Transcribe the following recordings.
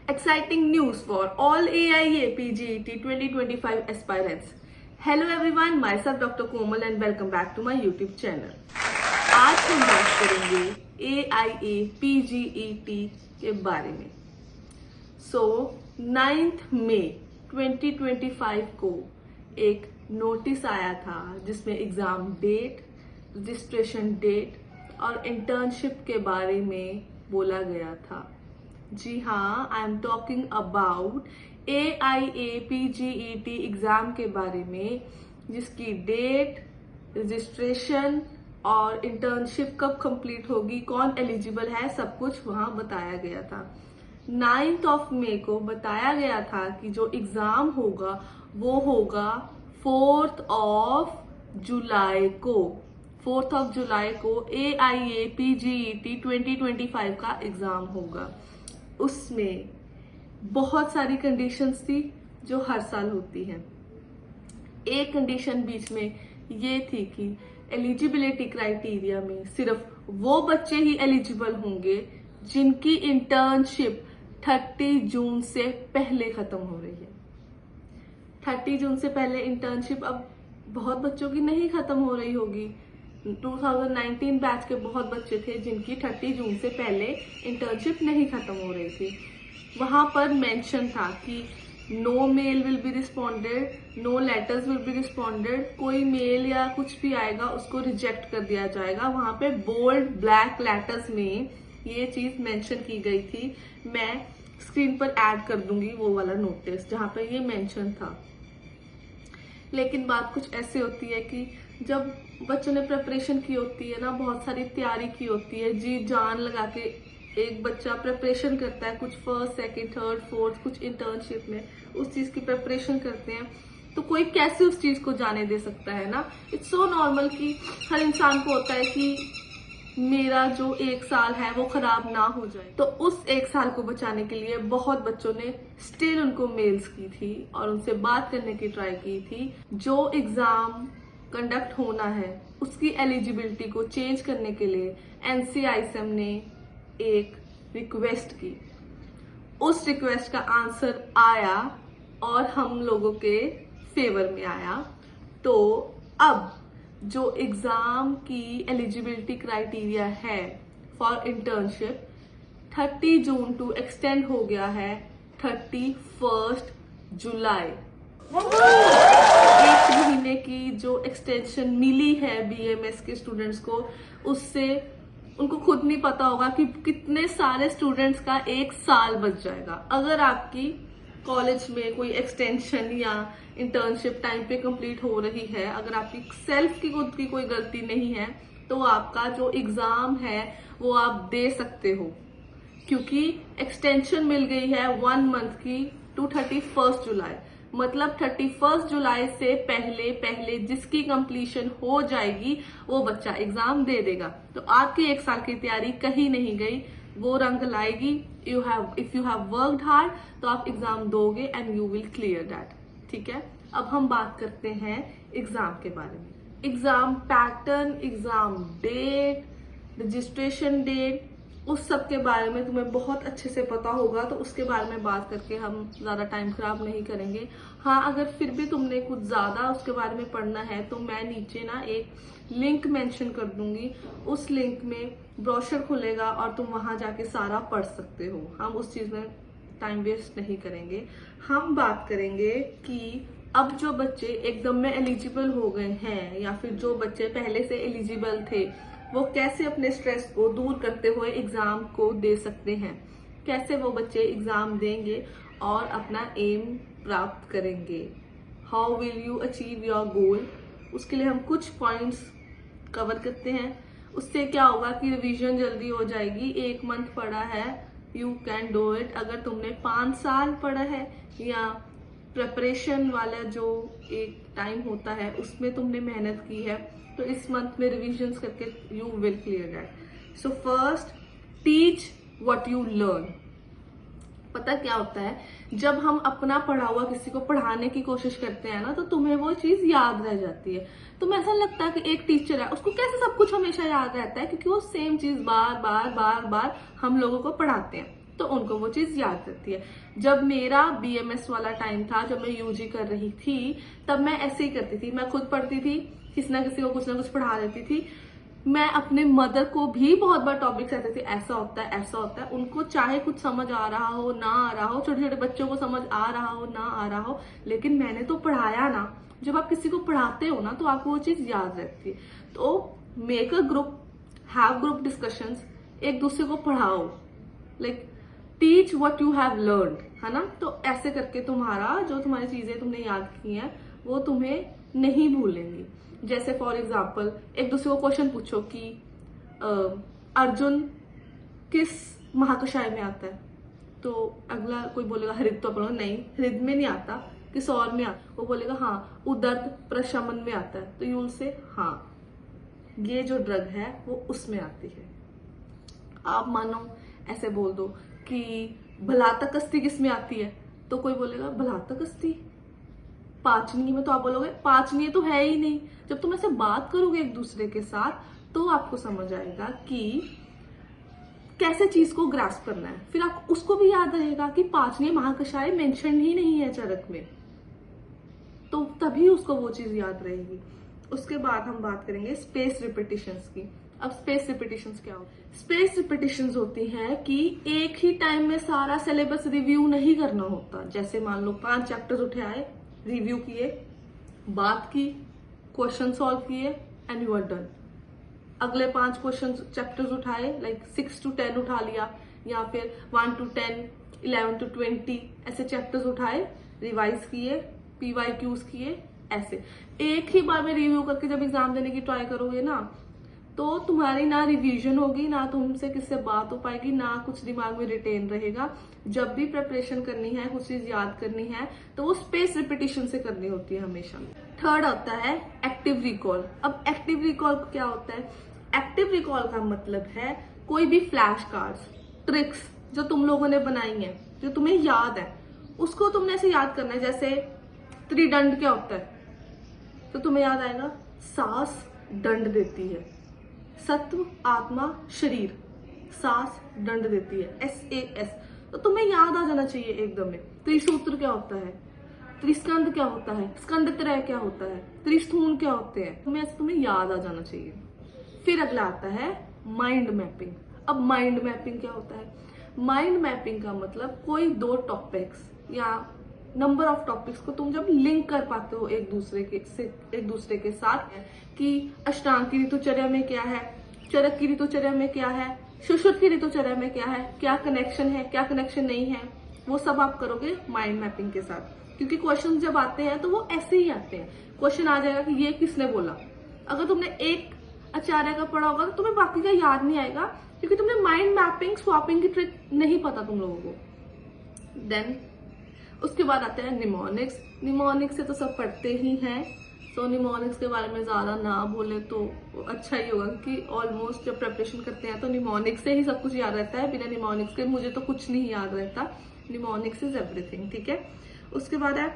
Exciting news for all AIA PGET 2025 aspirants. Hello everyone, myself Dr. Komal and welcome back to my YouTube channel. आज हम बात करेंगे AIA PGET के बारे में। 9th मई 2025 को एक नोटिस आया था जिसमें एग्जाम डेट, रजिस्ट्रेशन डेट और इंटर्नशिप के बारे में बोला गया था। जी हाँ, I am talking about AIA PGET exam के बारे में, जिसकी डेट, रजिस्ट्रेशन और इंटर्नशिप कब कंप्लीट होगी, कौन एलिजिबल है, सब कुछ वहां बताया गया था। 9th मई को बताया गया था कि जो एग्जाम होगा वो होगा 4th जुलाई को। 4th जुलाई को AIA PGET 2025 का एग्जाम होगा। उसमें बहुत सारी कंडीशंस थी जो हर साल होती हैं। एक कंडीशन बीच में ये थी कि एलिजिबिलिटी क्राइटेरिया में सिर्फ वो बच्चे ही एलिजिबल होंगे जिनकी इंटर्नशिप 30 जून से पहले खत्म हो रही है। 30 जून से पहले इंटर्नशिप अब बहुत बच्चों की नहीं खत्म हो रही होगी। 2019 बैच के बहुत बच्चे थे जिनकी 30 जून से पहले इंटर्नशिप नहीं खत्म हो रही थी। वहां पर मेंशन था कि no mail will be responded, no letters will be responded, कोई मेल या कुछ भी आएगा उसको रिजेक्ट कर दिया जाएगा। वहां पे बोल्ड ब्लैक लेटर्स में ये चीज मेंशन की गई थी। मैं स्क्रीन पर ऐड कर दूंगी वो वाला नोटिस जहां पे ये मेंशन था। लेकिन बात कुछ ऐसे होती है कि जब बच्चों ने प्रिपरेशन की होती है ना, बहुत सारी तैयारी की होती है, जी जान लगा के एक बच्चा प्रिपरेशन करता है, कुछ फर्स्ट, सेकंड, थर्ड, फोर्थ, कुछ इंटर्नशिप में उस चीज की प्रिपरेशन करते हैं, तो कोई कैसे उस चीज को जाने दे सकता है ना। इट्स सो नॉर्मल कि हर इंसान को होता है कि मेरा जो एक साल है वो खराब ना हो जाए। तो उस एक साल को बचाने के लिए बहुत बच्चों ने स्टिल उनको मेल्स की थी और उनसे बात करने की ट्राई की थी। जो एग्जाम कंडक्ट होना है उसकी एलिजिबिलिटी को चेंज करने के लिए NCISM ने एक रिक्वेस्ट की। उस रिक्वेस्ट का आंसर आया और हम लोगों के फेवर में आया। तो अब जो एग्जाम की एलिजिबिलिटी क्राइटेरिया है for internship 30 June to extend हो गया है 31 जुलाई। एक महीने की जो एक्सटेंशन मिली है BMS के स्टूडेंट्स को, उससे उनको खुद नहीं पता होगा कि कितने सारे स्टूडेंट्स का एक साल बच जाएगा। अगर आपकी कॉलेज में कोई एक्सटेंशन या इंटर्नशिप टाइम पे कंप्लीट हो रही है, अगर आपकी सेल्फ की खुद की कोई गलती नहीं है, तो आपका जो एग्जाम है वो आप दे सकते हो, क्योंकि एक्सटेंशन मिल गई है 1 मंथ की टू 31 जुलाई। मतलब 31 जुलाई से पहले जिसकी कंप्लीशन हो जाएगी वो बच्चा एग्जाम दे देगा। तो आपकी एक साल की तैयारी कहीं नहीं गई, वो रंग लाएगी। If you have worked hard तो आप एग्जाम दोगे and you will clear that. ठीक है, अब हम बात करते हैं एग्जाम के बारे में। Exam pattern, exam date, registration date, उस सब के बारे में तुम्हें बहुत अच्छे से पता होगा, तो उसके बारे में बात करके हम ज्यादा टाइम खराब नहीं करेंगे। हाँ, अगर फिर भी तुमने कुछ ज्यादा उसके बारे में पढ़ना है तो मैं नीचे ना एक लिंक मेंशन कर दूंगी। उस लिंक में ब्रोशर खुलेगा और तुम वहां जाके सारा पढ़ सकते हो। हम उस चीज में टाइम वेस्ट नहीं करेंगे। हम बात करेंगे कि अब जो बच्चे एकदम में एलिजिबल हो गए हैं या फिर जो बच्चे पहले से एलिजिबल थे, वो कैसे अपने स्ट्रेस को दूर करते हुए एग्जाम को दे सकते हैं, कैसे वो बच्चे एग्जाम देंगे और अपना एम प्राप्त करेंगे। How will you achieve your goal, उसके लिए हम कुछ पॉइंट्स कवर करते हैं। उससे क्या होगा कि रिवीजन जल्दी हो जाएगी। 1 मंथ पढ़ा है, यू कैन डू इट। अगर तुमने 5 साल पढ़ा है या प्रिपरेशन वाला जो एक टाइम होता है उसमें तुमने मेहनत की है, तो इस मंथ में रिविजन्स करके you will clear that. So first, teach what you learn. पता क्या होता है, जब हम अपना पढ़ा हुआ किसी को पढ़ाने की कोशिश करते हैं ना, तो तुम्हें वो चीज याद रह जाती है। तुम्हें ऐसा लगता है कि एक टीचर है, उसको कैसे सब कुछ हमेशा याद रहता है, क्योंकि वो सेम चीज बार बार बार बार हम लोगों को पढ़ाते हैं। तो उनको वो चीज याद रहती है। जब मेरा BMS वाला टाइम था, जब मैं UG कर रही थी, तब मैं ऐसे ही करती थी। मैं खुद पढ़ती थी, किसी ना किसी को कुछ ना कुछ पढ़ा देती थी। मैं अपने मदर को भी बहुत बार टॉपिक्स ऐसे थे, ऐसा होता है, ऐसा होता है। उनको चाहे कुछ समझ आ रहा हो ना आ रहा हो, छोटे छोटे बच्चों को समझ आ रहा हो ना आ रहा हो, लेकिन मैंने तो पढ़ाया ना। जब आप किसी को पढ़ाते हो ना तो आपको वो चीज याद रहती है। तो make a group, have group discussions, एक दूसरे को पढ़ाओ, like teach what you have learned, है ना। तो ऐसे करके तुम्हारा जो तुम्हारी चीजें तुमने याद की हैं वो तुम्हें नहीं भूलेंगी। जैसे फॉर एग्जाम्पल एक दूसरे को क्वेश्चन पूछो कि अर्जुन किस महाकषाय में आता है, तो अगला कोई बोलेगा हृद, तो बोलेगा नहीं हृद में नहीं आता, किस और में आता। वो बोलेगा हाँ उदर्द प्रशमन में आता है, तो यूल से हाँ ये जो ड्रग है वो उसमें आती है। आप मानो ऐसे बोल दो कि भलातकस्ती किस में आती है, तो कोई बोलेगा भलातकस्ती पाचनीय में, तो आप बोलोगे पाचनीय तो है ही नहीं। जब तुम ऐसे बात करोगे एक दूसरे के साथ तो आपको समझ आएगा कि कैसे चीज को ग्रास्प करना है। फिर आप उसको भी याद रहेगा कि पाचनीय महाकषाय मेंशन ही नहीं है चरक में, तो तभी उसको वो चीज याद रहेगी। उसके बाद हम बात करेंगे स्पेस रिपीटिशंस की। अब स्पेस रिपीटिशंस क्या होती है? स्पेस रिपीटिशंस होती है कि एक ही टाइम में सारा सिलेबस रिव्यू नहीं करना होता। जैसे मान लो 5 चैप्टर्स उठे आए, रिव्यू किए, बात की, क्वेश्चन सॉल्व किए एंड यू आर डन। अगले 5 क्वेश्चन चैप्टर्स उठाए, लाइक 6 to 10 उठा लिया, या फिर 1 to 10, 11 to 20 ऐसे चैप्टर्स उठाए, रिवाइज किए, PYQs किए। ऐसे एक ही बार में रिव्यू करके जब एग्जाम देने की ट्राई करोगे ना, तो तुम्हारी ना रिवीजन होगी, ना तुमसे किससे बात हो पाएगी, ना कुछ दिमाग में रिटेन रहेगा। जब भी प्रिपरेशन करनी है, कुछ चीज याद करनी है, तो वो स्पेस रिपीटिशन से करनी होती है हमेशा। थर्ड होता है एक्टिव रिकॉल। अब एक्टिव रिकॉल क्या होता है? एक्टिव रिकॉल का मतलब है कोई भी फ्लैश कार्ड्स, ट्रिक्स जो तुम लोगों ने बनाई है, जो तुम्हें याद है, उसको तुमने ऐसे याद करना है। जैसे त्रिदंड क्या होता है, तो तुम्हें याद आएगा सांस दंड देती है, सत्व आत्मा शरीर सांस दंड देती है, SAS। तो तुम्हें याद आ जाना चाहिए एकदम में। त्रिसूत्र क्या होता है, त्रिस्कंद क्या होता है, स्कंदत्रय क्या होता है, त्रिस्थून क्या होते हैं, तुम्हें याद आ जाना चाहिए। फिर अगला आता है माइंड मैपिंग। अब माइंड मैपिंग क्या होता है? माइंड मैपिंग का मतलब कोई 2 टॉपिक्स या नंबर ऑफ टॉपिक्स को तुम जब लिंक कर पाते हो एक दूसरे के साथ, कि अष्टांग की ऋतुचर्या में क्या है, चरक की ऋतुचर्या में क्या है, सुश्रुत की ऋतुचर्या में क्या है, क्या कनेक्शन है, क्या कनेक्शन नहीं है, वो सब आप करोगे माइंड मैपिंग के साथ। क्योंकि क्वेश्चन जब आते हैं तो वो ऐसे ही आते हैं। क्वेश्चन आ जाएगा कि ये किसने बोला। अगर तुमने एक आचार्य का पढ़ा होगा तो तुम्हें बाकी का याद नहीं आएगा, क्योंकि तुमने माइंड मैपिंग स्वैपिंग की ट्रिक नहीं पता तुम लोगों को। देन उसके बाद आते हैं निमोनिक्स। निमोनिक्स से तो सब पढ़ते ही हैं, तो निमोनिक्स के बारे में ज्यादा ना बोले तो अच्छा ही होगा, क्योंकि ऑलमोस्ट जब प्रिपरेशन करते हैं तो निमोनिक्स से ही सब कुछ याद रहता है। बिना निमोनिक्स के मुझे तो कुछ नहीं याद रहता। निमोनिक्स इज एवरीथिंग, ठीक है। उसके बाद है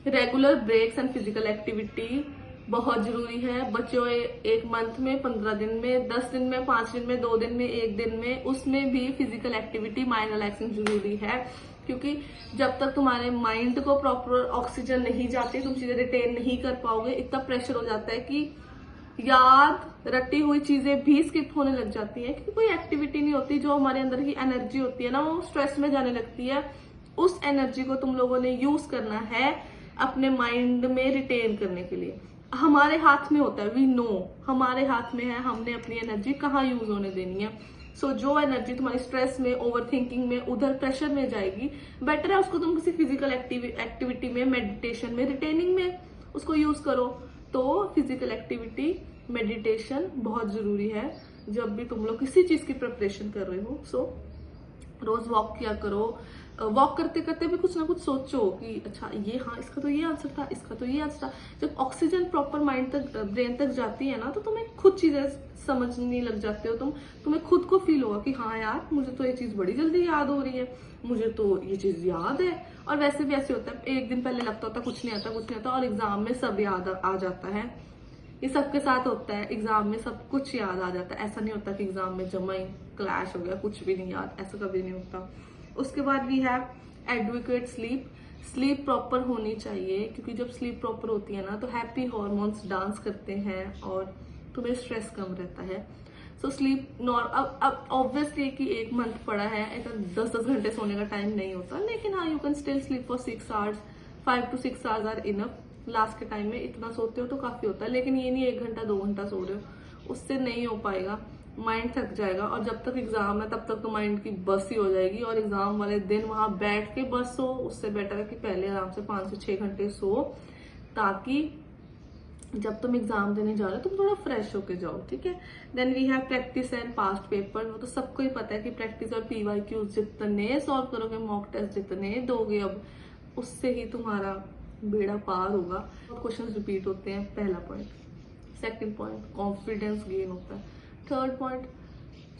regular breaks and physical activity, बहुत जरूरी है। बच्चों एक मंथ में, 15 दिन में, 10 दिन में, 5 दिन में, 2 दिन में, 1 दिन में, उसमें भी फिजिकल एक्टिविटी, माइंड रिलैक्सिंग जरूरी है। क्योंकि जब तक तुम्हारे माइंड को प्रॉपर ऑक्सीजन नहीं जाती, तुम चीजें रिटेन नहीं कर पाओगे। इतना प्रेशर हो जाता है कि याद रटी हुई चीजें भी स्किप होने लग जाती है, क्योंकि कोई एक्टिविटी नहीं होती। जो हमारे अंदर की एनर्जी होती है ना, वो स्ट्रेस में जाने लगती है। उस एनर्जी को तुम लोगों ने यूज करना है अपने माइंड में रिटेन करने के लिए। हमारे हाथ में होता है, वी नो, हमारे हाथ में है, हमने अपनी एनर्जी कहाँ यूज होने देनी है। सो जो एनर्जी तुम्हारी स्ट्रेस में, ओवर थिंकिंग में, उधर प्रेशर में जाएगी, बेटर है उसको तुम किसी फिजिकल एक्टिविटी में, मेडिटेशन में, रिटेनिंग में उसको यूज करो। तो फिजिकल एक्टिविटी, मेडिटेशन बहुत जरूरी है जब भी तुम लोग किसी चीज की प्रिपरेशन कर रहे हो। सो रोज वॉक किया करो। वॉक करते करते भी कुछ ना कुछ सोचो कि अच्छा ये, हाँ इसका तो ये आंसर था, इसका तो ये आंसर था। जब ऑक्सीजन प्रॉपर माइंड तक, ब्रेन तक जाती है ना, तो तुम्हें खुद चीजें समझने लग जाते हो। तुम्हें खुद को फील होगा कि हाँ यार, मुझे तो ये चीज बड़ी जल्दी याद हो रही है, मुझे तो ये चीज याद है। और वैसे भी ऐसे होता है, एक दिन पहले लगता होता कुछ नहीं आता, कुछ नहीं आता, और एग्जाम में सब याद आ जाता है। ये सबके साथ होता है, एग्जाम में सब कुछ याद आ जाता है। ऐसा नहीं होता कि एग्जाम में जमा ही क्लैश हो गया, कुछ भी नहीं याद, ऐसा कभी नहीं होता। उसके बाद we have advocate sleep. Sleep proper होनी चाहिए, क्योंकि जब स्लीप प्रॉपर होती है ना तो हैप्पी हॉर्मोन्स डांस करते हैं और तुम्हें स्ट्रेस कम रहता है। सो स्लीप अब ऑब्वियसली कि एक मंथ पड़ा है, ऐसा 10-10 घंटे सोने का टाइम नहीं होता, लेकिन हाँ you can still sleep for 6 hours, 5 to 6 hours are enough. Last के टाइम में इतना सोते हो तो काफी होता है, लेकिन ये नहीं 1 घंटा 2 घंटा सो रहे हो, उससे नहीं हो पाएगा, माइंड थक जाएगा। और जब तक एग्जाम है तब तक तो माइंड की बस ही हो जाएगी, और एग्जाम वाले दिन वहां बैठ के बस सो, उससे बेटर है कि पहले आराम से 5 से 6 घंटे सो, ताकि जब तुम एग्जाम देने जा रहे हो तुम थोड़ा फ्रेश होके जाओ, ठीक है। Then we have practice and past paper. वो तो सबको ही पता है कि प्रैक्टिस और PYQ जितने सॉल्व करोगे, मॉक टेस्ट जितने दोगे, अब उससे ही तुम्हारा बेड़ा पार होगा। क्वेश्चन रिपीट होते हैं, पहला point. Second point, confidence gain होता है। थर्ड पॉइंट,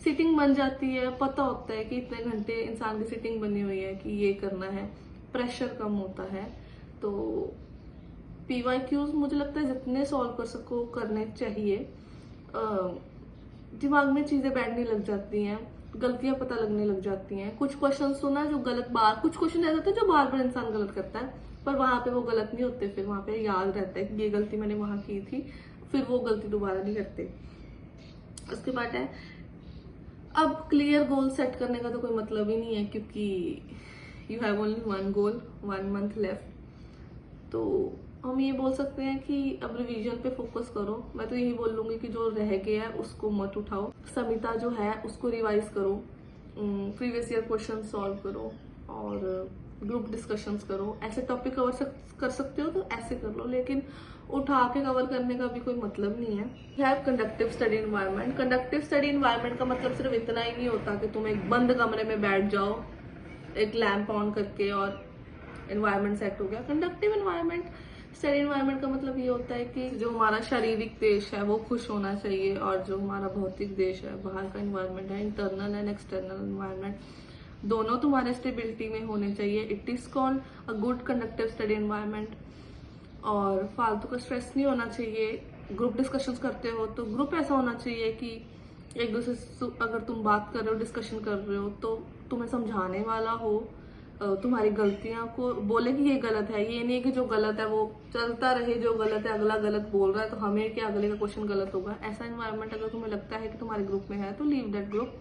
सिटिंग बन जाती है, पता होता है कि इतने घंटे इंसान की सिटिंग बनी हुई है कि ये करना है, प्रेशर कम होता है। तो PYQs मुझे लगता है जितने सॉल्व कर सको करने चाहिए। दिमाग में चीजें बैठने लग जाती हैं, गलतियां पता लगने लग जाती हैं। कुछ क्वेश्चन तो ना जो गलत बार, कुछ क्वेश्चन ऐसे होते हैं जो बार बार इंसान गलत करता है, पर वहां पे वो गलत नहीं होते, फिर वहां पे याद रहता है कि ये गलती मैंने वहां की थी, फिर वो गलती दोबारा नहीं करते। उसके बाद है, अब क्लियर गोल सेट करने का तो कोई मतलब ही नहीं है, क्योंकि you have only one goal, 1 month left. तो हम ये बोल सकते हैं कि अब रिवीजन पे फोकस करो। मैं तो यही बोल लूंगी कि जो रह गया है उसको मत उठाओ, समिता जो है उसको रिवाइज करो, प्रीवियस ईयर क्वेश्चन सॉल्व करो, और ग्रुप डिस्कशंस करो। ऐसे टॉपिक कवर कर सकते हो तो ऐसे कर लो, लेकिन उठा के कवर करने का भी कोई मतलब नहीं है। Have conductive study environment. Conductive study environment का मतलब सिर्फ इतना ही नहीं होता कि तुम एक बंद कमरे में बैठ जाओ एक लैंप ऑन करके और एनवायरनमेंट सेट हो गया। कंडक्टिव एनवायरनमेंट, स्टडी एनवायरनमेंट का मतलब ये होता है कि जो हमारा शारीरिक देश है वो खुश होना चाहिए, और जो हमारा भौतिक देश है, बाहर का एनवायरनमेंट है, इंटरनल एंड एक्सटर्नल एनवायरनमेंट, दोनों तुम्हारे स्टेबिलिटी में होने चाहिए। It is called a good conductive study environment. और फालतू का स्ट्रेस नहीं होना चाहिए। ग्रुप डिस्कशंस करते हो तो ग्रुप ऐसा होना चाहिए कि एक दूसरे से अगर तुम बात कर रहे हो, डिस्कशन कर रहे हो, तो तुम्हें समझाने वाला हो, तुम्हारी गलतियां को बोले कि ये गलत है। ये नहीं कि जो गलत है वो चलता रहे, जो गलत है अगला गलत बोल रहा है तो हमें क्या अगले का क्वेश्चन गलत होगा। ऐसा एनवायरनमेंट अगर तुम्हें लगता है कि तुम्हारे ग्रुप में है तो लीव दैट ग्रुप।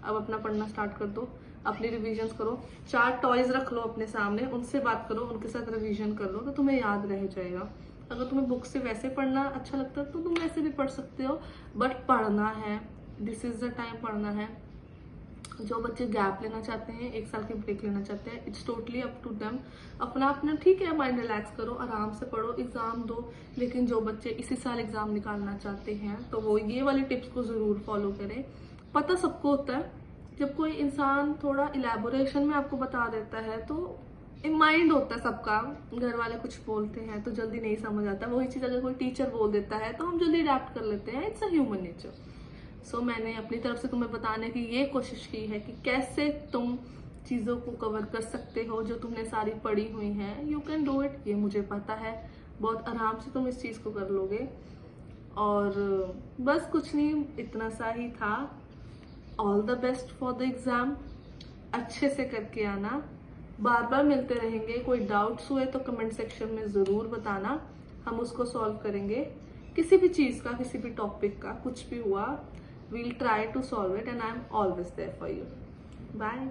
अब अपना पढ़ना स्टार्ट कर दो, अपनी रिवीजन करो। 4 टॉयज रख लो अपने सामने, उनसे बात करो, उनके साथ रिवीजन कर लो, तो तुम्हें याद रह जाएगा। अगर तुम्हें बुक से वैसे पढ़ना अच्छा लगता है तो तुम वैसे भी पढ़ सकते हो, बट पढ़ना है, दिस इज द टाइम पढ़ना है। जो बच्चे गैप लेना चाहते हैं, 1 साल की ब्रेक लेना चाहते हैं, it's totally up to them. अपना अपना ठीक है, माइंड रिलैक्स करो, आराम से पढ़ो, एग्जाम दो। लेकिन जो बच्चे इसी साल एग्जाम निकालना चाहते हैं तो वो ये वाली टिप्स को जरूर फॉलो करें। पता सबको होता है, जब कोई इंसान थोड़ा इलेबोरेशन में आपको बता देता है तो माइंड होता है सबका, घर वाले कुछ बोलते हैं तो जल्दी नहीं समझ आता। वही चीज अगर कोई टीचर बोल देता है तो हम जल्दी अडेप्ट कर लेते हैं, इट्स अ ह्यूमन नेचर। सो मैंने अपनी तरफ से तुम्हें बताने की ये कोशिश की है कि कैसे तुम चीज़ों को कवर कर सकते हो जो तुमने सारी पढ़ी हुई हैं। यू कैन डू इट, ये मुझे पता है, बहुत आराम से तुम इस चीज़ को कर लोगे। और बस कुछ नहीं, इतना सा ही था। All the best for the exam, अच्छे से करके आना। बार बार मिलते रहेंगे, कोई डाउट्स हुए तो कमेंट सेक्शन में ज़रूर बताना, हम उसको सॉल्व करेंगे। किसी भी चीज़ का, किसी भी टॉपिक का, कुछ भी हुआ, we'll try to solve it and I'm always there for you. Bye.